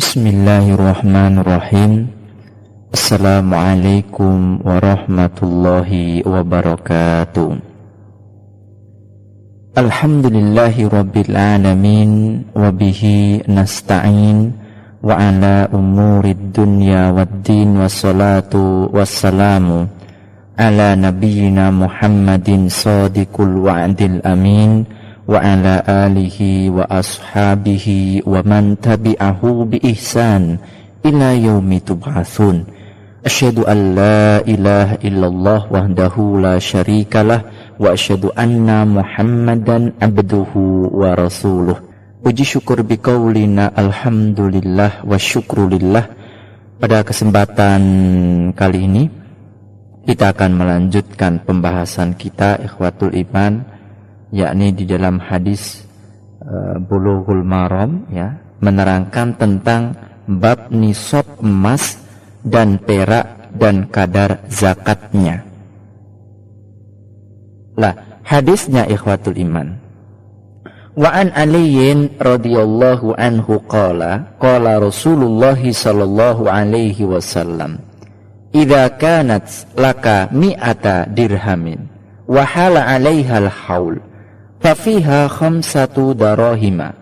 Bismillahirrahmanirrahim. Assalamualaikum warahmatullahi wabarakatuh. Alhamdulillahi rabbil alamin, wabihi nasta'in, wa ala umurid dunya waddin, wassalatu wassalamu ala nabiyyina Muhammadin sadiqul wa'dil amin, wa ala alihi wa ashabihi wa man tabi'ahu bi ihsan ila yaumi tub'atsun. Asyhadu an la ilaha illallah wahdahu la syarikalah wa asyhadu anna Muhammadan abduhu wa rasuluh. Puji syukur biqaulina alhamdulillah wa syukrulillah. Pada kesempatan kali ini kita akan melanjutkan pembahasan kita ikhwatul iman, yakni di dalam hadis Bulughul Maram, ya, menerangkan tentang bab nisab emas dan perak dan kadar zakatnya. Lah, hadisnya ikhwatul iman. Wa an Aliyin radhiyallahu anhu qala Rasulullah sallallahu alaihi wasallam, idza kanat laka mi'ata dirhamin wa hala 'alaiha al-haul fafiha khamsatu darahima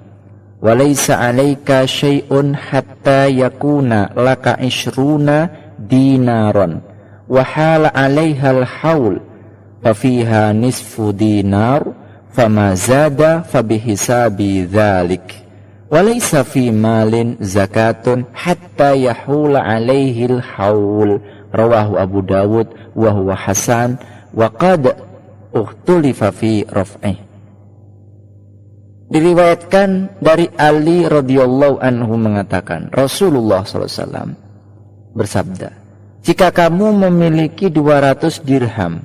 wa laysa 'alaika syai'un hatta yakuna laka 'ishruna dinaran wa hala 'alaiha al-haul fafiha nisfu dinar fama zada fabihisabi dzalik wa laysa fi malin zakatun hatta yahula 'alaihi al-haul. Rawahu Abu Dawud wa huwa hasan wa qad ukhtulifa fi raf'ih. Diriwayatkan dari Ali radhiyallahu anhu mengatakan, Rasulullah SAW bersabda, jika kamu memiliki 200 dirham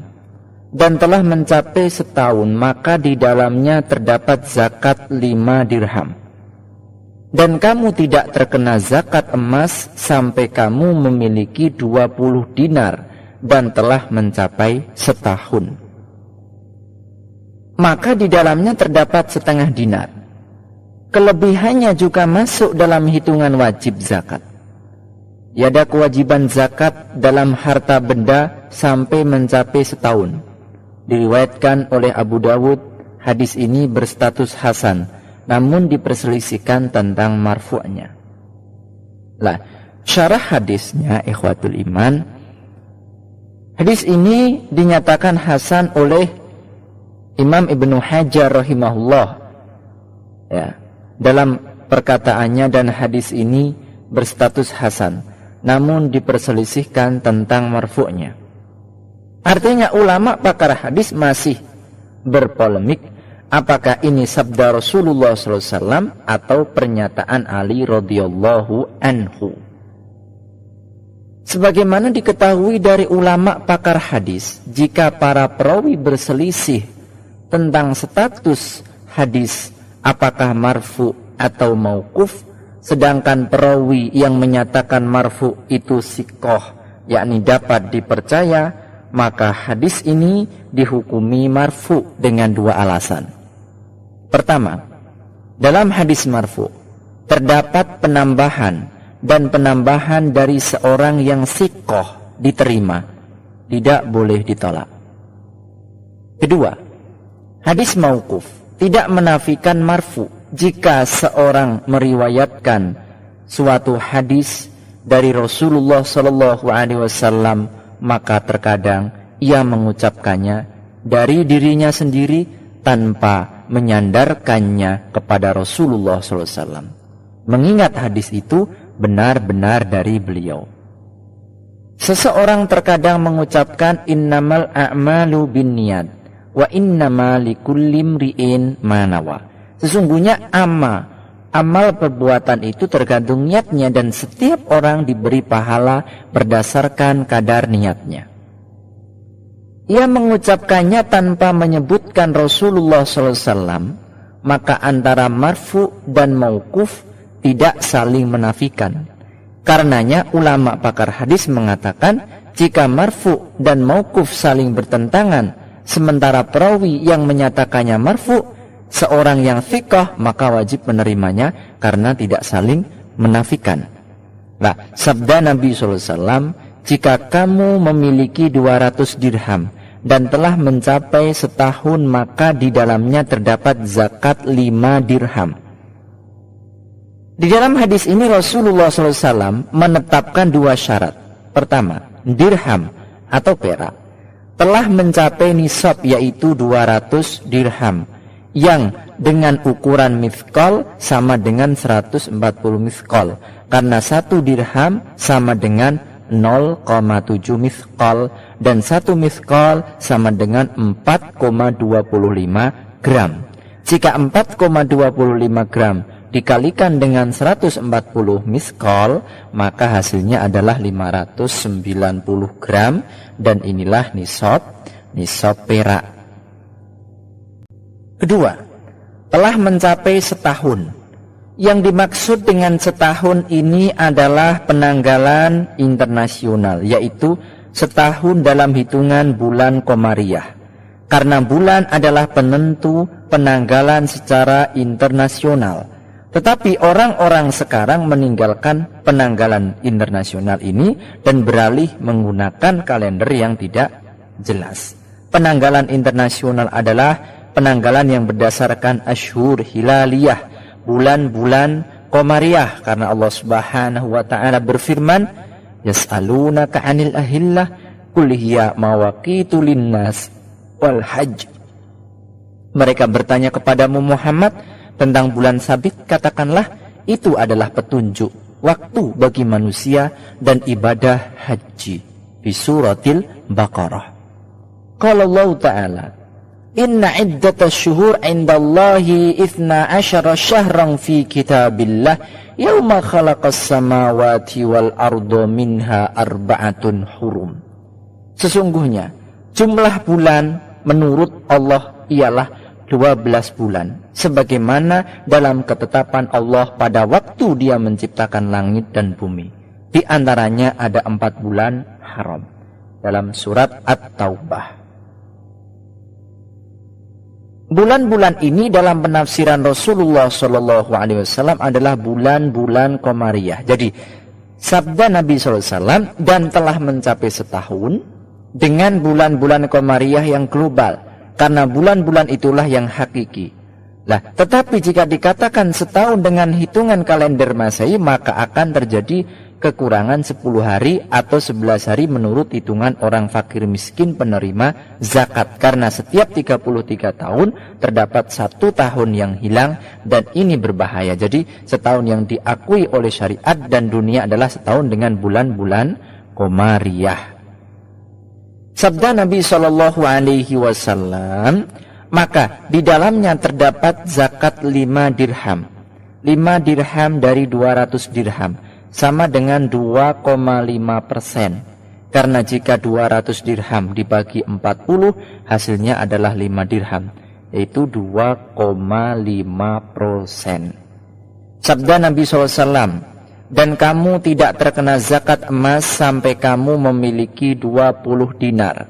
dan telah mencapai setahun, maka di dalamnya terdapat zakat 5 dirham. Dan kamu tidak terkena zakat emas sampai kamu memiliki 20 dinar dan telah mencapai setahun, maka di dalamnya terdapat setengah dinar. Kelebihannya juga masuk dalam hitungan wajib zakat. Ada kewajiban zakat dalam harta benda sampai mencapai setahun. Diriwayatkan oleh Abu Dawud, hadis ini berstatus hasan, namun diperselisihkan tentang marfu'nya. Lah, syarah hadisnya ikhwatul iman, hadis ini dinyatakan hasan oleh Imam Ibnu Hajar rahimahullah, ya, dalam perkataannya, dan hadis ini berstatus hasan namun diperselisihkan tentang marfu'nya. Artinya ulama pakar hadis masih berpolemik apakah ini sabda Rasulullah SAW atau pernyataan Ali radhiyallahu anhu. Sebagaimana diketahui dari ulama pakar hadis, jika para perawi berselisih tentang status hadis apakah marfu atau mauquf, sedangkan perawi yang menyatakan marfu itu siqah, yakni dapat dipercaya, maka hadis ini dihukumi marfu dengan 2 alasan. Pertama, dalam hadis marfu terdapat penambahan, dan penambahan dari seorang yang siqah diterima, tidak boleh ditolak. Kedua, hadis mauquf tidak menafikan marfu. Jika seorang meriwayatkan suatu hadis dari Rasulullah SAW, maka terkadang ia mengucapkannya dari dirinya sendiri tanpa menyandarkannya kepada Rasulullah SAW, mengingat hadis itu benar-benar dari beliau. Seseorang terkadang mengucapkan innamal a'malu binniyat wa innama likulli imri'in ma nawa. Sesungguhnya amal perbuatan itu tergantung niatnya, dan setiap orang diberi pahala berdasarkan kadar niatnya. Ia mengucapkannya tanpa menyebutkan Rasulullah SAW, maka antara marfu dan mauquf tidak saling menafikan. Karenanya ulama pakar hadis mengatakan, jika marfu dan mauquf saling bertentangan, sementara perawi yang menyatakannya marfu seorang yang thiqah, maka wajib menerimanya karena tidak saling menafikan. Nah, sabda Nabi SAW, jika kamu memiliki 200 dirham dan telah mencapai setahun, maka di dalamnya terdapat zakat 5 dirham. Di dalam hadis ini Rasulullah SAW menetapkan 2 syarat. Pertama, dirham atau perak telah mencapai nisab, yaitu 200 dirham, yang dengan ukuran mithqal sama dengan 140 mithqal, karena 1 dirham sama dengan 0,7 mithqal dan 1 mithqal sama dengan 4,25 gram. Jika 4,25 gram dikalikan dengan 140 mithqal, maka hasilnya adalah 590 gram, dan inilah nisab perak. Kedua, telah mencapai setahun. Yang dimaksud dengan setahun ini adalah penanggalan internasional, yaitu setahun dalam hitungan bulan Qamariyah. Karena bulan adalah penentu penanggalan secara internasional. Tetapi orang-orang sekarang meninggalkan penanggalan internasional ini dan beralih menggunakan kalender yang tidak jelas. Penanggalan internasional adalah penanggalan yang berdasarkan asyhur hilaliyah, bulan-bulan Qamariyah, karena Allah Subhanahu wa taala berfirman, yas'alunaka 'anil ahillah qul hiya mawaqitu linnas wal hajj. Mereka bertanya kepadamu Muhammad tentang bulan sabit, katakanlah itu adalah petunjuk waktu bagi manusia dan ibadah haji. Di suratil Baqarah. Qala Allah Ta'ala, inna iddatash syuhur 'indallahi 12 syahran fi kitabillah yauma khalaqas samawati wal arda minha arba'atun hurum. Sesungguhnya jumlah bulan menurut Allah ialah 12 bulan, sebagaimana dalam ketetapan Allah pada waktu Dia menciptakan langit dan bumi. Di antaranya ada 4 bulan haram. Dalam surat At-Taubah. Bulan-bulan ini dalam penafsiran Rasulullah SAW adalah bulan-bulan Qamariyah. Jadi sabda Nabi SAW, dan telah mencapai setahun dengan bulan-bulan Qamariyah yang global, karena bulan-bulan itulah yang hakiki. Nah, tetapi jika dikatakan setahun dengan hitungan kalender Masehi, maka akan terjadi kekurangan 10 hari atau 11 hari menurut hitungan orang fakir miskin penerima zakat. Karena setiap 33 tahun terdapat 1 tahun yang hilang, dan ini berbahaya. Jadi setahun yang diakui oleh syariat dan dunia adalah setahun dengan bulan-bulan Qamariyah. Sabda Nabi SAW, maka di dalamnya terdapat zakat 5 dirham. 5 dirham dari 200 dirham sama dengan 2,5%. Karena jika 200 dirham dibagi 40, hasilnya adalah 5 dirham, yaitu 2,5%. Sabda Nabi SAW, dan kamu tidak terkena zakat emas sampai kamu memiliki 20 dinar.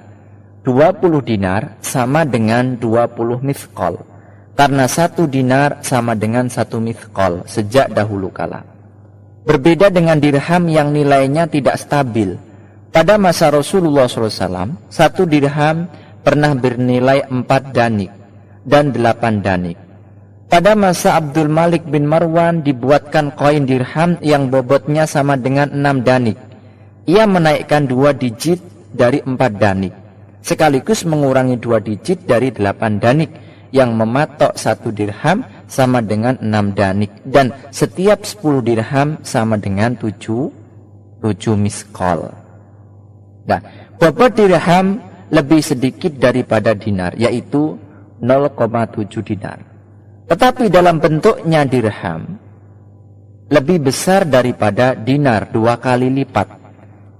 20 dinar sama dengan 20 mithqal. Karena 1 dinar sama dengan 1 mithqal sejak dahulu kala. Berbeda dengan dirham yang nilainya tidak stabil. Pada masa Rasulullah SAW, 1 dirham pernah bernilai 4 danik dan 8 danik. Pada masa Abdul Malik bin Marwan dibuatkan koin dirham yang bobotnya sama dengan 6 danik. Ia menaikkan 2 digit dari 4 danik, sekaligus mengurangi 2 digit dari 8 danik, yang mematok 1 dirham sama dengan 6 danik, dan setiap 10 dirham sama dengan 7 miskol. Nah, bobot dirham lebih sedikit daripada dinar, yaitu 0,7 dinar. Tetapi dalam bentuknya dirham lebih besar daripada dinar 2 kali lipat,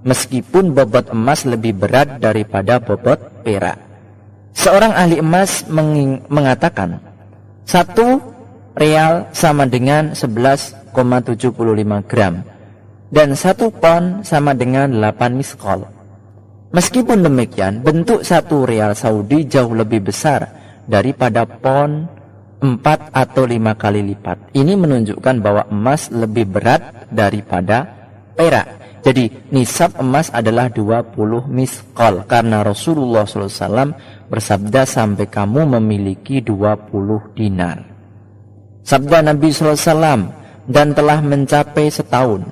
meskipun bobot emas lebih berat daripada bobot perak. Seorang ahli emas mengatakan 1 real sama dengan 11,75 gram dan 1 pon sama dengan 8 miskol. Meskipun demikian, bentuk 1 real Saudi jauh lebih besar daripada pon 4 atau 5 kali lipat. Ini menunjukkan bahwa emas lebih berat daripada perak. Jadi nisab emas adalah 20 misqal, karena Rasulullah SAW bersabda sampai kamu memiliki 20 dinar. Sabda Nabi SAW, dan telah mencapai setahun.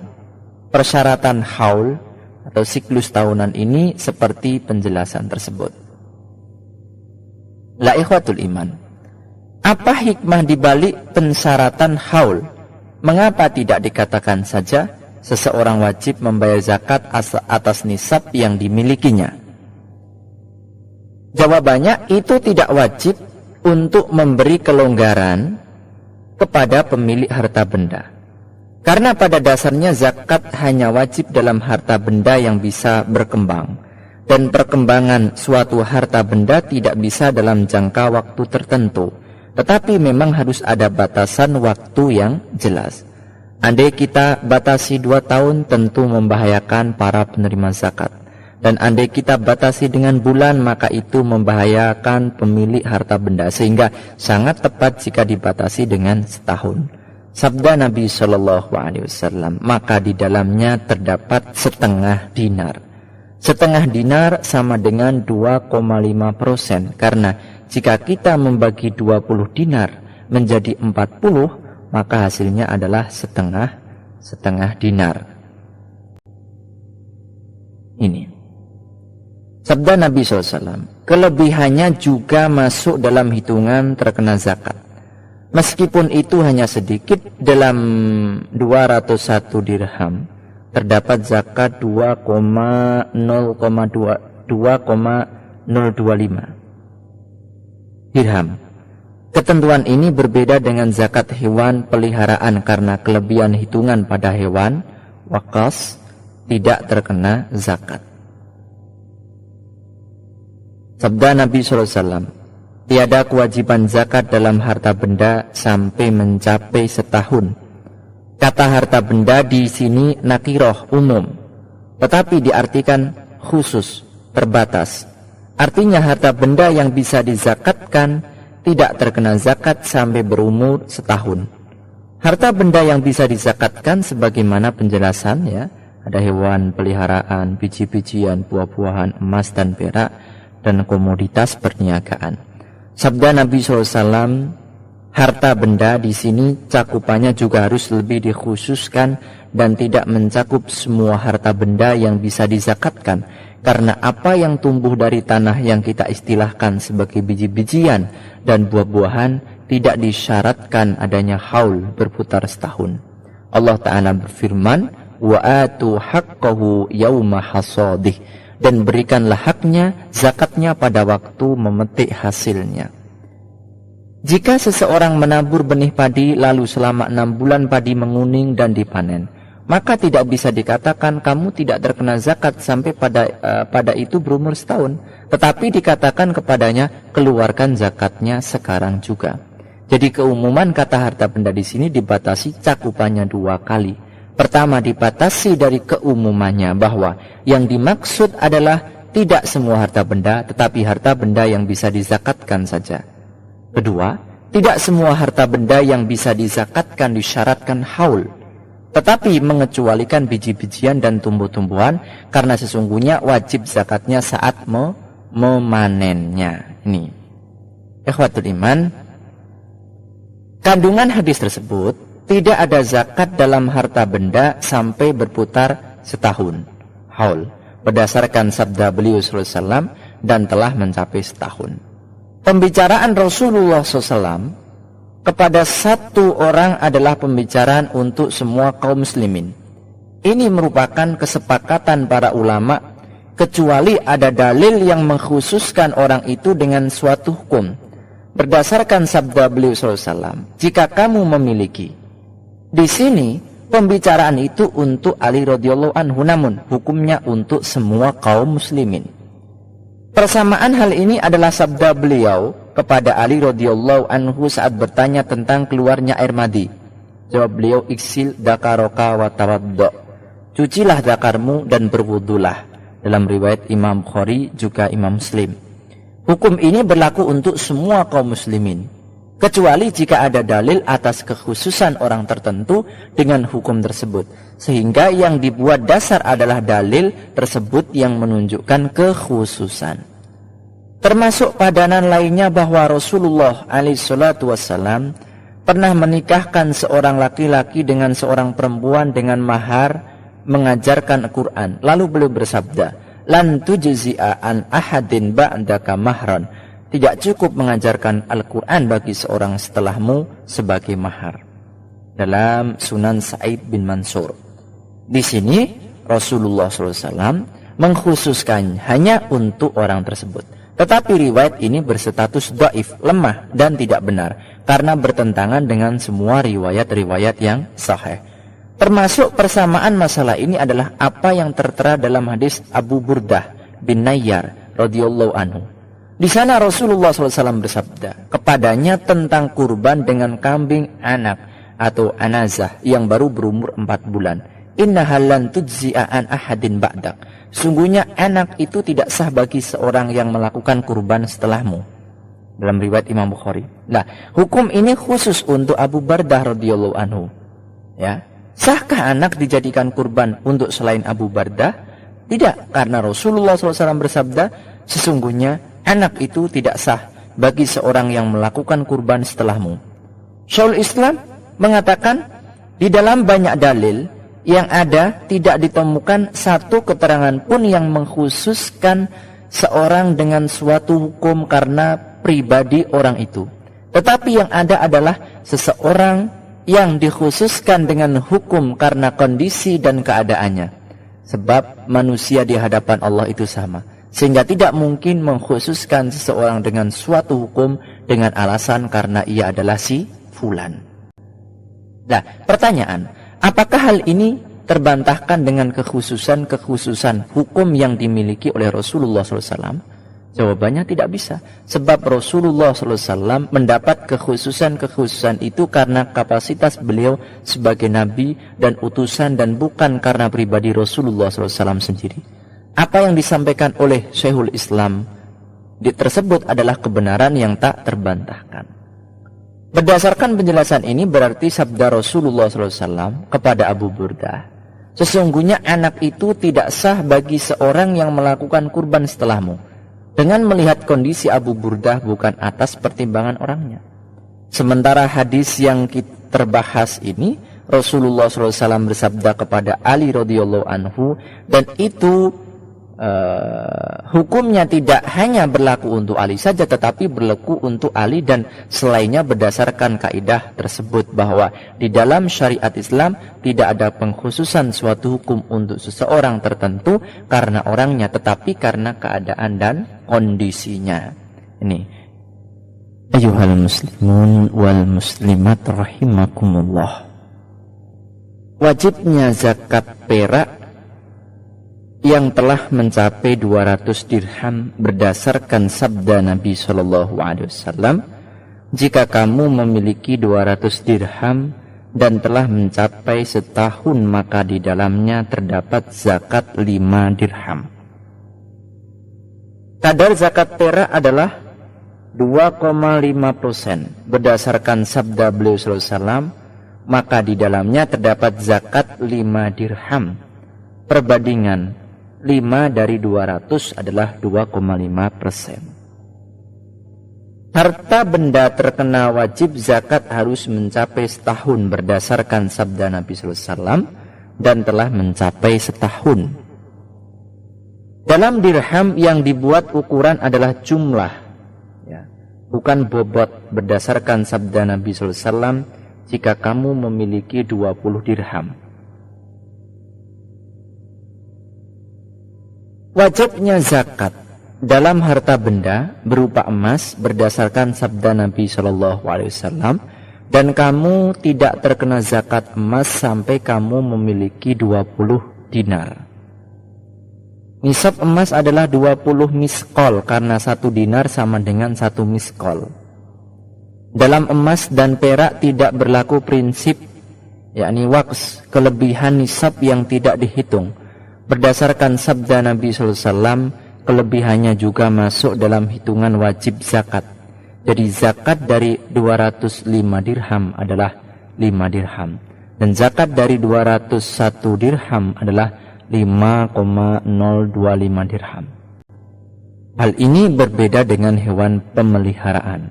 Persyaratan haul atau siklus tahunan ini seperti penjelasan tersebut. La ikhwatul iman, apa hikmah dibalik pensyaratan haul? Mengapa tidak dikatakan saja seseorang wajib membayar zakat atas nisab yang dimilikinya? Jawabannya, itu tidak wajib untuk memberi kelonggaran kepada pemilik harta benda. Karena pada dasarnya zakat hanya wajib dalam harta benda yang bisa berkembang, dan perkembangan suatu harta benda tidak bisa dalam jangka waktu tertentu, tetapi memang harus ada batasan waktu yang jelas. Andai kita batasi 2 tahun, tentu membahayakan para penerima zakat. Dan andai kita batasi dengan bulan, maka itu membahayakan pemilik harta benda, sehingga sangat tepat jika dibatasi dengan setahun. Sabda Nabi SAW, maka di dalamnya terdapat setengah dinar. Setengah dinar sama dengan 2,5%, karena jika kita membagi 20 dinar menjadi 40, maka hasilnya adalah setengah dinar. Ini sabda Nabi SAW, kelebihannya juga masuk dalam hitungan terkena zakat. Meskipun itu hanya sedikit, dalam 201 dirham terdapat zakat 2,025 dirham. Ketentuan ini berbeda dengan zakat hewan peliharaan, karena kelebihan hitungan pada hewan wakas tidak terkena zakat. Sabda Nabi SAW, tiada kewajiban zakat dalam harta benda sampai mencapai setahun. Kata harta benda di sini nakiroh, umum, tetapi diartikan khusus, terbatas. Artinya harta benda yang bisa dizakatkan tidak terkena zakat sampai berumur setahun. Harta benda yang bisa dizakatkan sebagaimana penjelasan, ya, ada hewan peliharaan, biji-bijian, buah-buahan, emas dan perak, dan komoditas perniagaan. Sabda Nabi SAW, harta benda di sini cakupannya juga harus lebih dikhususkan dan tidak mencakup semua harta benda yang bisa dizakatkan, karena apa yang tumbuh dari tanah yang kita istilahkan sebagai biji-bijian dan buah-buahan tidak disyaratkan adanya haul berputar setahun. Allah Ta'ala berfirman, wa atu haqqahu yawma hasadih, dan berikanlah haknya, zakatnya pada waktu memetik hasilnya. Jika seseorang menabur benih padi lalu selama 6 bulan padi menguning dan dipanen, maka tidak bisa dikatakan kamu tidak terkena zakat sampai pada itu berumur setahun, tetapi dikatakan kepadanya keluarkan zakatnya sekarang juga. Jadi keumuman kata harta benda di sini dibatasi cakupannya 2 kali. Pertama, dibatasi dari keumumannya bahwa yang dimaksud adalah tidak semua harta benda, tetapi harta benda yang bisa dizakatkan saja. Kedua, tidak semua harta benda yang bisa dizakatkan disyaratkan haul, tetapi mengecualikan biji-bijian dan tumbuh-tumbuhan, karena sesungguhnya wajib zakatnya saat memanennya. Ini, ikhwatul iman, kandungan hadis tersebut tidak ada zakat dalam harta benda sampai berputar setahun, haul, berdasarkan sabda beliau SAW, dan telah mencapai setahun. Pembicaraan Rasulullah SAW kepada satu orang adalah pembicaraan untuk semua kaum muslimin. Ini merupakan kesepakatan para ulama, kecuali ada dalil yang mengkhususkan orang itu dengan suatu hukum. Berdasarkan sabda beliau SAW, jika kamu memiliki. Di sini pembicaraan itu untuk Ali radhiyallahu anhu, namun hukumnya untuk semua kaum muslimin. Persamaan hal ini adalah sabda beliau kepada Ali radhiyallahu anhu saat bertanya tentang keluarnya air madi. Jawab beliau, iksil dakaroka wa tawaddo, cucilah dakarmu dan berwudulah. Dalam riwayat Imam Bukhari juga Imam Muslim. Hukum ini berlaku untuk semua kaum muslimin, kecuali jika ada dalil atas kekhususan orang tertentu dengan hukum tersebut, sehingga yang dibuat dasar adalah dalil tersebut yang menunjukkan kekhususan. Termasuk padanan lainnya bahwa Rasulullah SAW pernah menikahkan seorang laki-laki dengan seorang perempuan dengan mahar mengajarkan Al-Quran. Lalu beliau bersabda, lan tujzi'a an ahadin ba'daka mahran, tidak cukup mengajarkan Al-Quran bagi seorang setelahmu sebagai mahar. Dalam Sunan Sa'id bin Mansur. Di sini Rasulullah SAW mengkhususkan hanya untuk orang tersebut. Tetapi riwayat ini berstatus dhaif, lemah dan tidak benar, karena bertentangan dengan semua riwayat-riwayat yang sahih. Termasuk persamaan masalah ini adalah apa yang tertera dalam hadis Abu Burdah bin Nayyar radhiyallahu anhu. Di sana Rasulullah SAW bersabda kepadanya tentang kurban dengan kambing anak atau anazah yang baru berumur 4 bulan. Innaha lan tujzi'a an ahadin ba'dak. Sungguhnya anak itu tidak sah bagi seorang yang melakukan kurban setelahmu. Dalam riwayat Imam Bukhari. Nah, hukum ini khusus untuk Abu Bardah radhiyallahu anhu. Ya. Sahkah anak dijadikan kurban untuk selain Abu Bardah? Tidak, karena Rasulullah SAW bersabda, sesungguhnya anak itu tidak sah bagi seorang yang melakukan kurban setelahmu. Syaikhul Islam mengatakan, di dalam banyak dalil yang ada tidak ditemukan satu keterangan pun yang mengkhususkan seorang dengan suatu hukum karena pribadi orang itu. Tetapi yang ada adalah seseorang yang dikhususkan dengan hukum karena kondisi dan keadaannya. Sebab manusia di hadapan Allah itu sama, sehingga tidak mungkin mengkhususkan seseorang dengan suatu hukum dengan alasan karena ia adalah si fulan. Nah, pertanyaan, apakah hal ini terbantahkan dengan kekhususan hukum yang dimiliki oleh Rasulullah SAW? Jawabannya tidak bisa. Sebab Rasulullah SAW mendapat kekhususan itu karena kapasitas beliau sebagai nabi dan utusan, dan bukan karena pribadi Rasulullah SAW sendiri. Apa yang disampaikan oleh Syekhul Islam tersebut adalah kebenaran yang tak terbantahkan. Berdasarkan penjelasan ini berarti sabda Rasulullah SAW kepada Abu Burdah, sesungguhnya anak itu tidak sah bagi seorang yang melakukan kurban setelahmu, dengan melihat kondisi Abu Burdah bukan atas pertimbangan orangnya. Sementara hadis yang kita terbahas ini, Rasulullah SAW bersabda kepada Ali radhiyallahu anhu, dan itu hukumnya tidak hanya berlaku untuk Ali saja, tetapi berlaku untuk Ali dan selainnya berdasarkan kaidah tersebut, bahwa di dalam syariat Islam tidak ada pengkhususan suatu hukum untuk seseorang tertentu karena orangnya, tetapi karena keadaan dan kondisinya. Ini, ayyuhal muslimun wal muslimat rahimakumullah. Wajibnya zakat perak yang telah mencapai 200 dirham berdasarkan sabda Nabi SAW, jika kamu memiliki 200 dirham dan telah mencapai setahun, maka di dalamnya terdapat zakat 5 dirham. Kadar zakat perak adalah 2,5% berdasarkan sabda beliau SAW, maka di dalamnya terdapat zakat 5 dirham. Perbandingan 5 dari 200 adalah 2,5%. Harta benda terkena wajib zakat harus mencapai setahun berdasarkan sabda Nabi SAW, dan telah mencapai setahun. Dalam dirham yang dibuat ukuran adalah jumlah, ya, bukan bobot, berdasarkan sabda Nabi SAW, jika kamu memiliki 20 dirham. Wajibnya zakat dalam harta benda berupa emas berdasarkan sabda Nabi SAW, dan kamu tidak terkena zakat emas sampai kamu memiliki 20 dinar. Nisab emas adalah 20 miskol, karena 1 dinar sama dengan 1 miskol. Dalam emas dan perak tidak berlaku prinsip, yakni waqs, kelebihan nisab yang tidak dihitung. Berdasarkan sabda Nabi SAW, kelebihannya juga masuk dalam hitungan wajib zakat. Jadi zakat dari 205 dirham adalah 5 dirham. Dan zakat dari 201 dirham adalah 5,025 dirham. Hal ini berbeda dengan hewan pemeliharaan.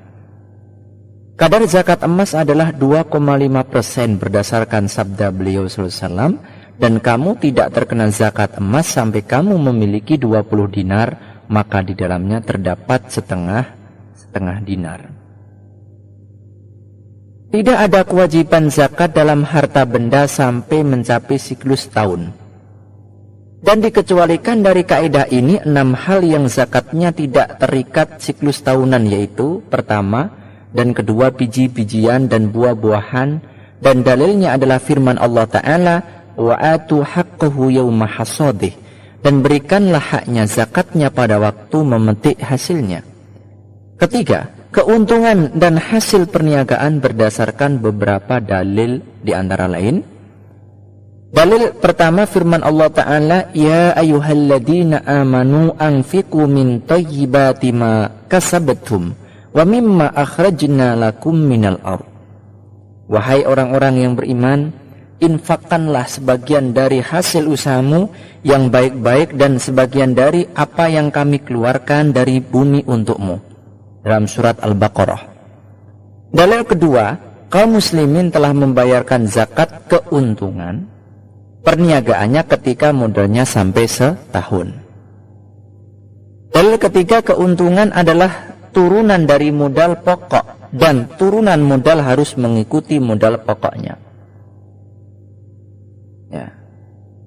Kadar zakat emas adalah 2,5% berdasarkan sabda beliau sallallahu alaihi wasallam, dan kamu tidak terkena zakat emas sampai kamu memiliki 20 dinar, maka di dalamnya terdapat setengah dinar. Tidak ada kewajiban zakat dalam harta benda sampai mencapai siklus tahun. Dan dikecualikan dari kaidah ini 6 hal yang zakatnya tidak terikat siklus tahunan, yaitu pertama dan kedua biji-bijian dan buah-buahan, dan dalilnya adalah firman Allah Ta'ala, wa atu haqqahu yawma hasadih, dan berikanlah haknya zakatnya pada waktu memetik hasilnya. Ketiga, keuntungan dan hasil perniagaan berdasarkan beberapa dalil, di antara lain dalil pertama firman Allah Ta'ala, ya ayyuhalladzina amanu anfiqu min thayyibati ma kasabtum wa mimma akhrajna lakum minal ardh. Wahai orang-orang yang beriman, infakkanlah sebagian dari hasil usahamu yang baik-baik dan sebagian dari apa yang kami keluarkan dari bumi untukmu. Dalam surat Al-Baqarah. Dalil kedua, kaum muslimin telah membayarkan zakat keuntungan perniagaannya ketika modalnya sampai setahun. Dalil ketiga, keuntungan adalah turunan dari modal pokok, dan turunan modal harus mengikuti modal pokoknya. Ya.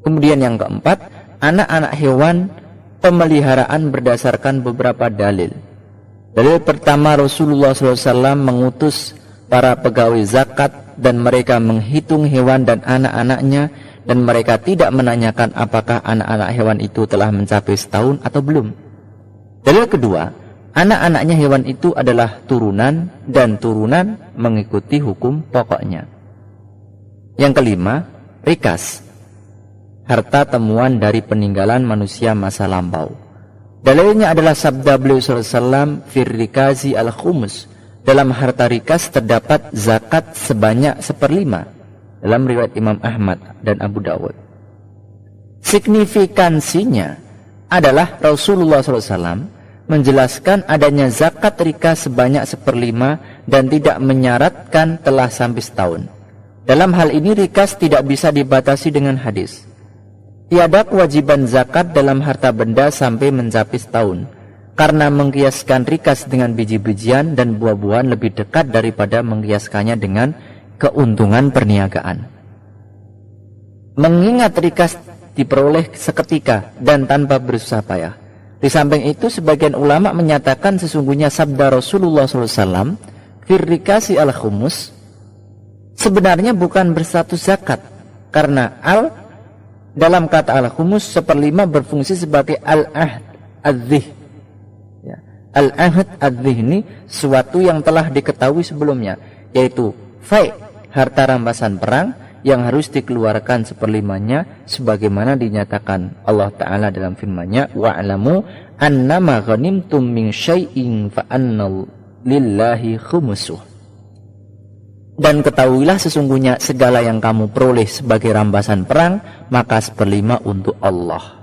Kemudian yang keempat, anak-anak hewan pemeliharaan berdasarkan beberapa dalil. Dalil pertama, Rasulullah SAW mengutus para pegawai zakat dan mereka menghitung hewan dan anak-anaknya, dan mereka tidak menanyakan apakah anak-anak hewan itu telah mencapai setahun atau belum. Dalil kedua, anak-anaknya hewan itu adalah turunan, dan turunan mengikuti hukum pokoknya. Yang kelima, rikas, harta temuan dari peninggalan manusia masa lampau. Dalilnya adalah sabda beliau SAW, fir rikazi al-khumus, dalam harta rikas terdapat zakat sebanyak 1/5, dalam riwayat Imam Ahmad dan Abu Dawud. Signifikansinya adalah Rasulullah SAW menjelaskan adanya zakat rikas sebanyak 1/5 dan tidak menyaratkan telah sampai setahun. Dalam hal ini rikas tidak bisa dibatasi dengan hadis. Tiada kewajiban zakat dalam harta benda sampai mencapai setahun, karena mengkiaskan rikas dengan biji-bijian dan buah-buahan lebih dekat daripada mengkiaskannya dengan keuntungan perniagaan. Mengingat rikas diperoleh seketika dan tanpa bersusah payah. Di samping itu, sebagian ulama menyatakan sesungguhnya sabda Rasulullah SAW, fir rikasi al-khumus, sebenarnya bukan berstatus zakat, karena dalam kata al-khumus 1/5 berfungsi sebagai al-ahd ad-dhih. Ya. Al-ahd ad-dhih ini sesuatu yang telah diketahui sebelumnya, yaitu fai', harta rampasan perang yang harus dikeluarkan 1/5-nya, sebagaimana dinyatakan Allah Ta'ala dalam firman-Nya, wa'lamu annama ghanimtum min syai'in fa anna lillahi khumusuh. Dan ketahuilah sesungguhnya segala yang kamu peroleh sebagai rampasan perang, maka 1/5 untuk Allah,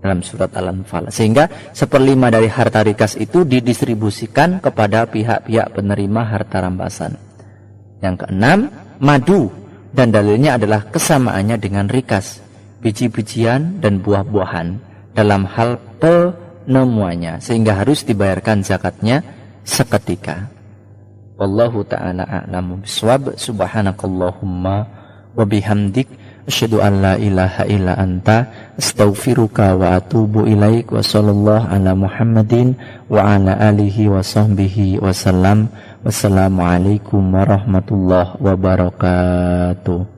dalam surat Al-Anfal. Sehingga 1/5 dari harta rikas itu didistribusikan kepada pihak-pihak penerima harta rampasan. Yang keenam, madu, dan dalilnya adalah kesamaannya dengan rikas, biji-bijian dan buah-buahan dalam hal penemuannya, sehingga harus dibayarkan zakatnya seketika. Wallahu ta'ala a'lamu bishawab. Subhanakallahumma wa bihamdik, asyhadu an la ilaha illa anta, astaghfiruka wa atubu ilaik. Wa sallallahu ala Muhammadin wa ala alihi wa sahbihi wa sallam. Wassalamualaikum warahmatullahi wabarakatuh.